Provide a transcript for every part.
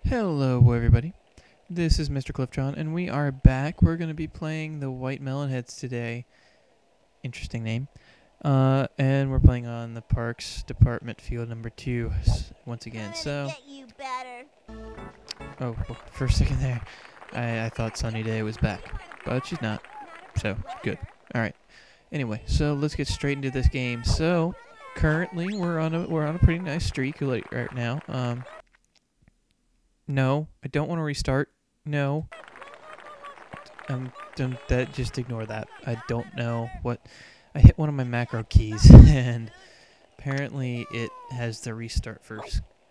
Hello everybody, this is Mr. Cliffjohn, and we are back. We're going to be playing the White Melonheads today. Interesting name. And we're playing on the Parks Department Field number 2 once again. So, oh, well, for a second there, I thought Sunny Day was back, but she's not. So, good. Alright. Anyway, so let's get straight into this game. So, currently we're on a pretty nice streak right now. No, I don't want to restart. No. Just ignore that. I don't know what... I hit one of my macro keys, and apparently it has the restart for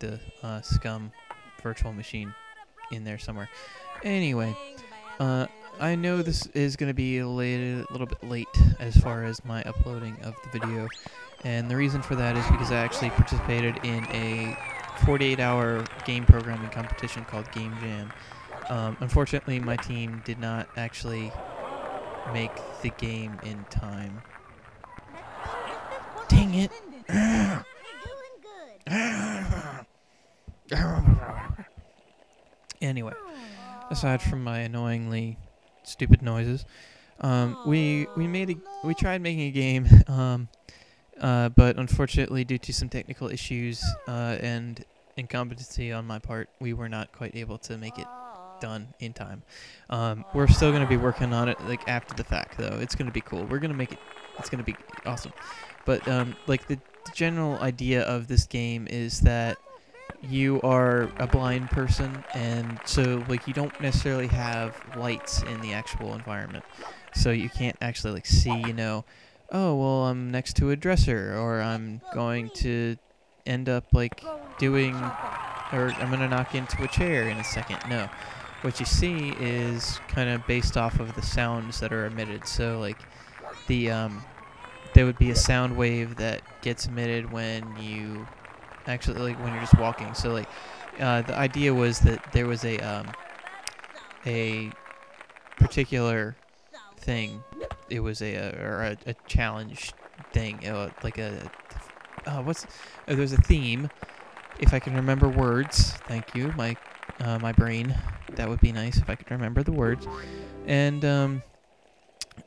the Scum virtual machine in there somewhere. Anyway, I know this is going to be a little bit late as far as my uploading of the video, and the reason for that is because I actually participated in a 48-hour game programming competition called Game Jam. Unfortunately, my team did not actually make the game in time. Dang it! Anyway, aside from my annoyingly stupid noises, we tried making a game, but unfortunately, due to some technical issues and incompetency on my part, we were not quite able to make it done in time. We're still going to be working on it like after the fact, though. It's going to be cool. We're going to make it. It's going to be awesome. But like the general idea of this game is that you are a blind person, and so like you don't necessarily have lights in the actual environment, so you can't actually like see, you know, oh well, I'm next to a dresser, or I'm going to end up like doing, or I'm gonna knock into a chair in a second. No, what you see is kind of based off of the sounds that are emitted. So like the there would be a sound wave that gets emitted when you actually, like, when you're just walking. So like the idea was that there was a particular thing. It was a challenge thing, like there's a theme. If I can remember words, thank you, my brain. That would be nice if I could remember the words. And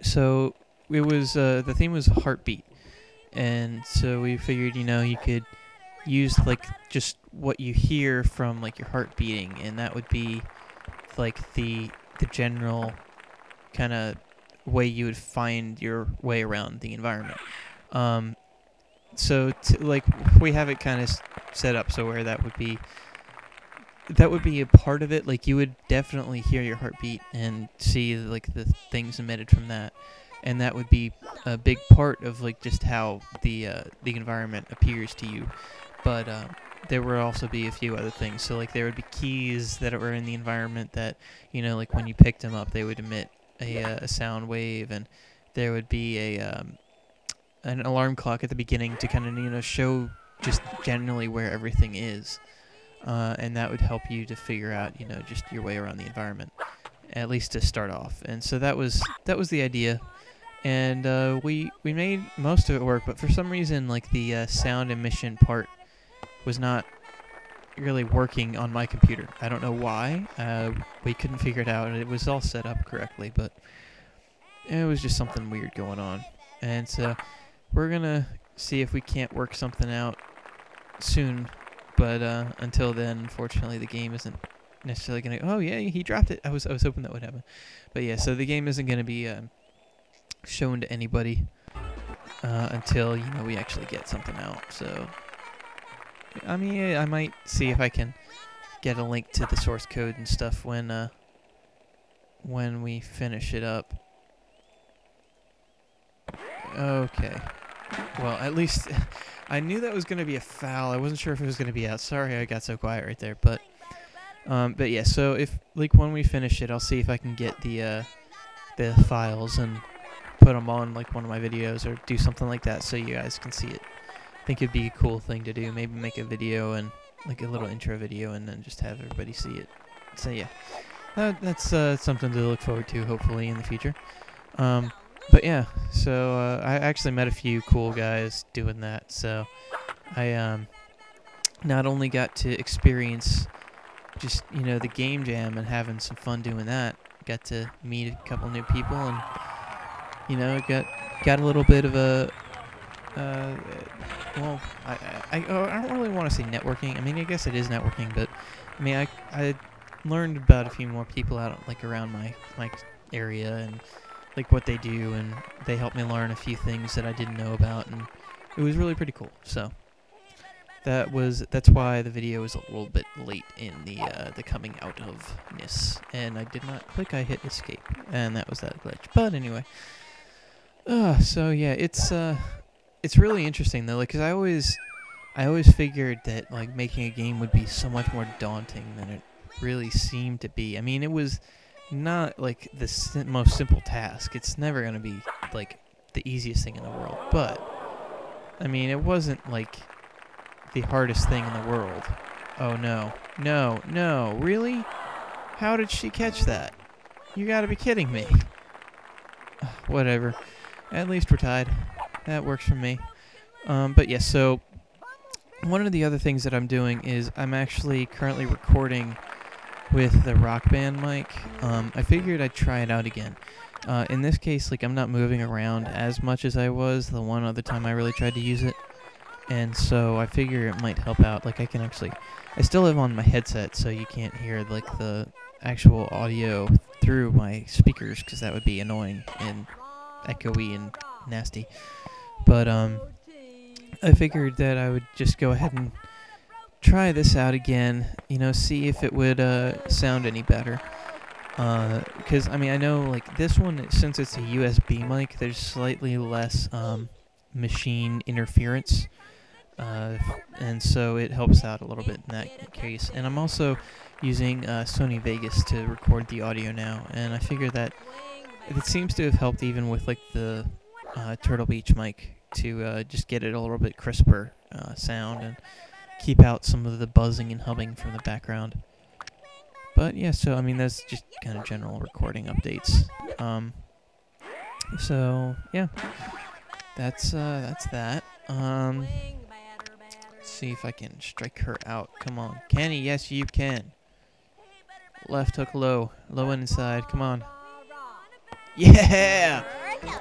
so it was the theme was heartbeat, and so we figured, you know, you could use like just what you hear from like your heart beating, and that would be like the general kind of way you would find your way around the environment. So like we have it kind of set up so where that would be a part of it. Like you would definitely hear your heartbeat and see like the things emitted from that, and that would be a big part of like just how the environment appears to you. But there would also be a few other things. So like there would be keys that were in the environment that, you know, like when you picked them up, they would emit a sound wave, and there would be an alarm clock at the beginning to kind of, you know, show just generally where everything is, and that would help you to figure out, you know, just your way around the environment, at least to start off. And so that was the idea, and we made most of it work, but for some reason like the sound emission part was not really working on my computer. I don't know why. We couldn't figure it out. It was all set up correctly, but it was just something weird going on. And so we're gonna see if we can't work something out soon. But until then, unfortunately, the game isn't necessarily gonna. Oh yeah, he dropped it. I was hoping that would happen. But yeah, so the game isn't gonna be shown to anybody until, you know, we actually get something out. So I mean, I might see if I can get a link to the source code and stuff when we finish it up. Okay. Well, at least I knew that was going to be a foul. I wasn't sure if it was going to be out. Sorry I got so quiet right there. But yeah, so if, like, when we finish it, I'll see if I can get the files and put them on, like, one of my videos, or do something like that so you guys can see it. I think it'd be a cool thing to do. Maybe make a video, and like a little intro video, and then just have everybody see it. So yeah, that's something to look forward to, hopefully, in the future. But yeah, so I actually met a few cool guys doing that. So I not only got to experience just, you know, the game jam and having some fun doing that. Got to meet a couple new people, and you know, got a little bit of a well, I don't really want to say networking. I mean, I guess it is networking, but I mean, I learned about a few more people out like around my area and like what they do, and they helped me learn a few things that I didn't know about, and it was really pretty cool. So that's why the video is a little bit late in the coming out of-ness. And I did not click, I hit escape, and that was that glitch. But anyway, so yeah, it's really interesting though, like, 'cause I always figured that like making a game would be so much more daunting than it really seemed to be. I mean, it was not like the most simple task. It's never gonna be like the easiest thing in the world, but I mean, it wasn't like the hardest thing in the world. Oh no. No, really? How did she catch that? You gotta be kidding me. Whatever. At least we're tied. That works for me. But yeah, so one of the other things that I'm doing is I'm actually currently recording with the Rock Band mic. I figured I'd try it out again. In this case, like, I'm not moving around as much as I was the one other time I really tried to use it. And so I figure it might help out. Like, I still have on my headset, so you can't hear, like, the actual audio through my speakers, because that would be annoying and echoey and nasty. But, I figured that I would just go ahead and try this out again, you know, see if it would, sound any better. Because, I mean, I know, like, this one, since it's a USB mic, there's slightly less, machine interference. And so it helps out a little bit in that case. And I'm also using Sony Vegas to record the audio now, and I figure that it seems to have helped even with like the Turtle Beach mic to just get it a little bit crisper sound and keep out some of the buzzing and humming from the background. But yeah, so I mean, that's just kind of general recording updates. So yeah, that's that. Let's see if I can strike her out. Come on, Kenny. Yes, you can. Left hook low inside. Come on. Yeah,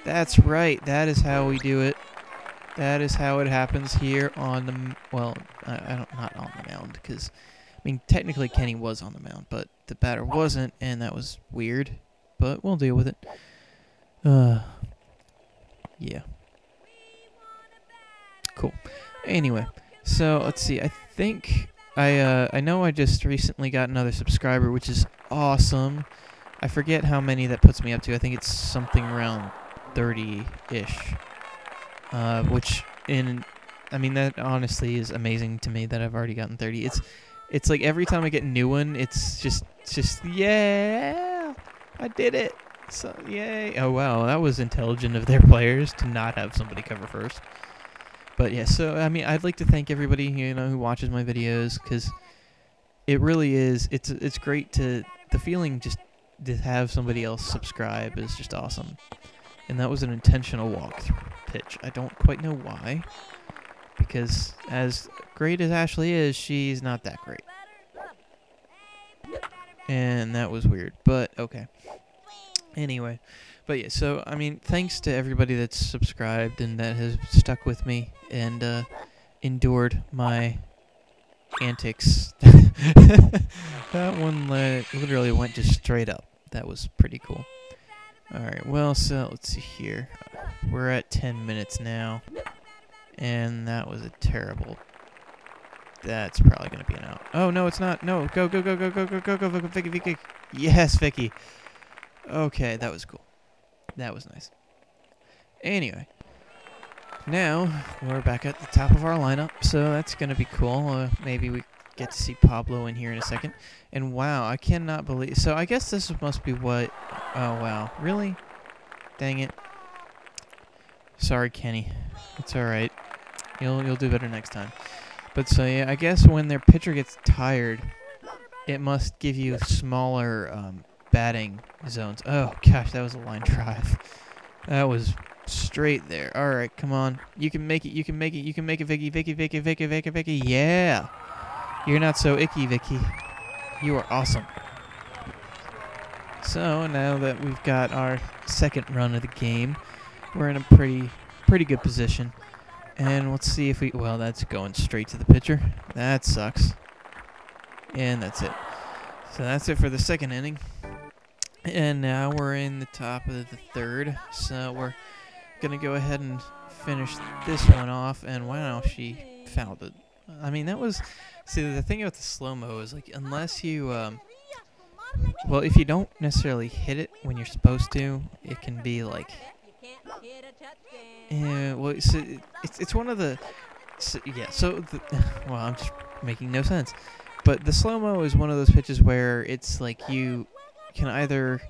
that's right. That is how we do it. That is how it happens here on the not on the mound, because I mean technically Kenny was on the mound, but the batter wasn't, and that was weird. But we'll deal with it. Yeah. Cool. Anyway, so let's see. I think I know I just recently got another subscriber, which is awesome. I forget how many that puts me up to. I think it's something around 30-ish. Which I mean, that honestly is amazing to me that I've already gotten 30. It's like every time I get a new one, it's just yeah, I did it. So yay! Oh wow, that was intelligent of their players to not have somebody cover first. But yeah, so I mean, I'd like to thank everybody, you know, who watches my videos, because it really is. It's great the feeling just to have somebody else subscribe is just awesome. And that was an intentional walkthrough pitch. I don't quite know why, because as great as Ashley is, she's not that great. And that was weird, but okay. Anyway, but yeah, so I mean, thanks to everybody that's subscribed and that has stuck with me and endured my antics. That one literally went just straight up. That was pretty cool. Alright, well, so let's see here. We're at 10 minutes now, and that was a terrible... That's probably going to be an out. Oh, no, it's not. No, go, Vicky. Yes, Vicky. Okay, that was cool. That was nice. Anyway, now we're back at the top of our lineup, so that's going to be cool. Maybe we get to see Pablo in here in a second. And wow, I cannot believe... So I guess this must be what... Oh, wow. Really? Dang it. Sorry, Kenny. It's alright. You'll do better next time. But so yeah, I guess when their pitcher gets tired, it must give you smaller batting zones. Oh, gosh, that was a line drive. That was straight there. Alright, come on. You can make it, you can make it, you can make it, Vicky. Yeah! You're not so icky, Vicky. You are awesome. So now that we've got our second run of the game, we're in a pretty good position. And let's see if we... Well, that's going straight to the pitcher. That sucks. And that's it. So that's it for the second inning. And now we're in the top of the third. So we're going to go ahead and finish this one off. And wow, she fouled it. I mean, that was... See, the thing about the slow-mo is, like, unless you... well, if you don't necessarily hit it when you're supposed to, it can be, like... Yeah, well, it's one of the... So, yeah, so... well, I'm just making no sense. But the slow-mo is one of those pitches where it's, like, you can either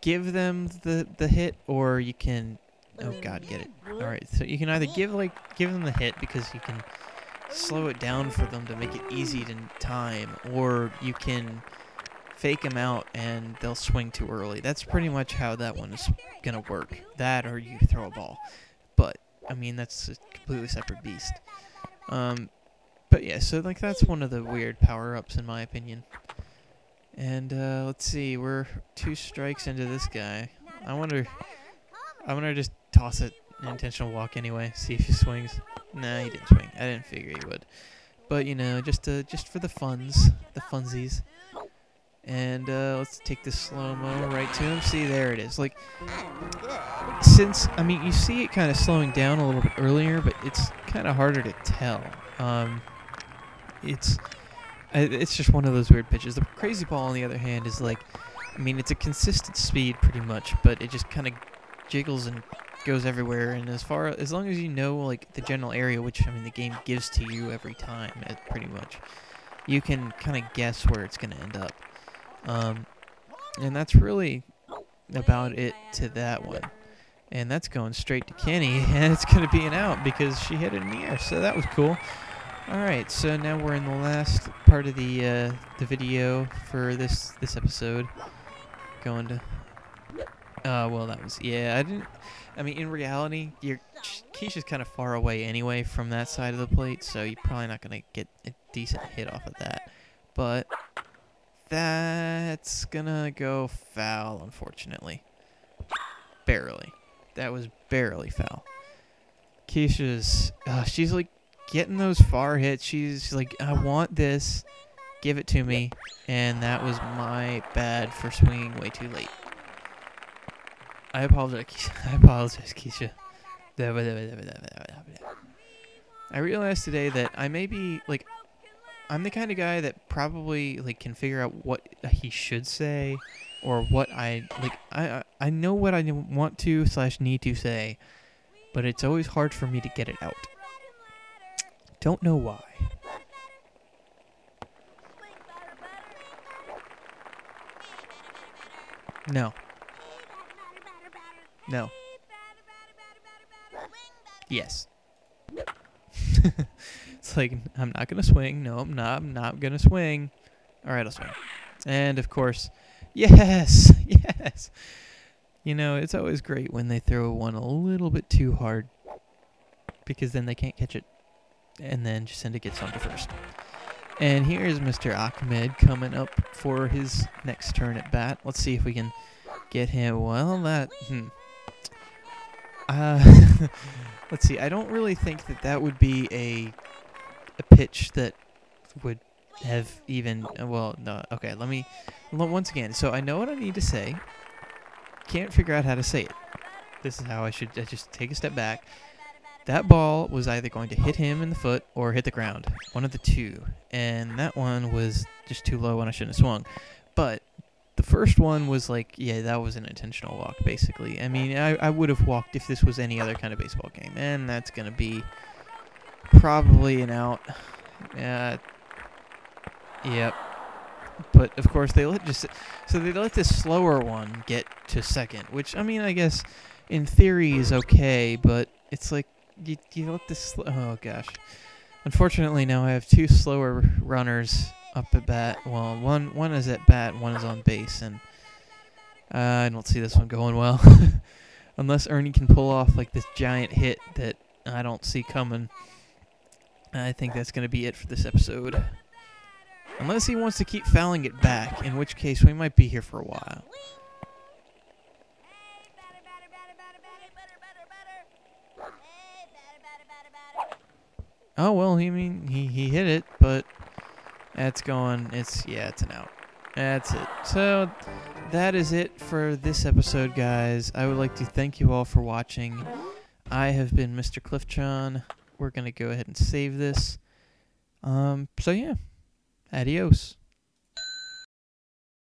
give them the hit, or you can... Oh, God, get it. Alright, so you can either give them the hit because you can slow it down for them to make it easy to time, or you can fake them out and they'll swing too early. That's pretty much how that one is going to work. That, or you throw a ball. But, I mean, that's a completely separate beast. But yeah, so, like, that's one of the weird power-ups in my opinion. And, let's see, we're 2 strikes into this guy. I'm gonna just toss it, an intentional walk anyway, see if he swings. Nah, he didn't swing. I didn't figure he would. But, you know, just for the funsies. And, let's take this slow-mo right to him. See, there it is. Like, since, I mean, you see it kind of slowing down a little bit earlier, but it's kind of harder to tell. It's just one of those weird pitches. The crazy ball, on the other hand, is like, I mean, it's a consistent speed pretty much, but it just kind of jiggles and goes everywhere. And as long as you know, like, the general area, which, I mean, the game gives to you every time, pretty much, you can kind of guess where it's going to end up. And that's really about it to that one. And that's going straight to Kenny, and it's going to be an out because she hit it in the air, so that was cool. Alright, so now we're in the last part of the video for this episode. Going to... well, that was... Yeah, I mean, in reality, Keisha's kind of far away anyway from that side of the plate, so you're probably not going to get a decent hit off of that. But that's going to go foul, unfortunately. Barely. That was barely foul. Keisha's... she's like... getting those far hits. She's like, I want this, give it to me, and that was my bad for swinging way too late. I apologize, Keisha. I realized today that I may be, like, I'm the kind of guy that probably, like, can figure out what he should say, or what I know what I want to / need to say, but it's always hard for me to get it out. Don't know why. No. No. Yes. It's like, I'm not going to swing. No, I'm not going to swing. All right, I'll swing. And, of course, yes! Yes! You know, it's always great when they throw one a little bit too hard, because then they can't catch it. And then Jacinda gets on to first. And here is Mr. Ahmed coming up for his next turn at bat. Let's see if we can get him. Well, let's see. I don't really think that would be a pitch that would have even... Well, no. Okay, once again. So I know what I need to say. Can't figure out how to say it. This is how I just take a step back. That ball was either going to hit him in the foot or hit the ground. One of the two. And that one was just too low and I shouldn't have swung. But the first one was like, yeah, that was an intentional walk, basically. I mean, I would have walked if this was any other kind of baseball game. And that's going to be probably an out. Yep. But, of course, they let this slower one get to second. Which, I mean, I guess in theory is okay. But it's like, you let this... Oh, gosh. Unfortunately, now I have 2 slower runners up at bat. Well, one is at bat, one is on base, and I don't see this one going well. Unless Ernie can pull off, like, this giant hit that I don't see coming. I think that's going to be it for this episode. Unless he wants to keep fouling it back, in which case we might be here for a while. Oh, well, he hit it, but that's going, it's an out. That's it. So, that is it for this episode, guys. I would like to thank you all for watching. I have been Mr. Cliffjon. We're going to go ahead and save this. So, yeah. Adios.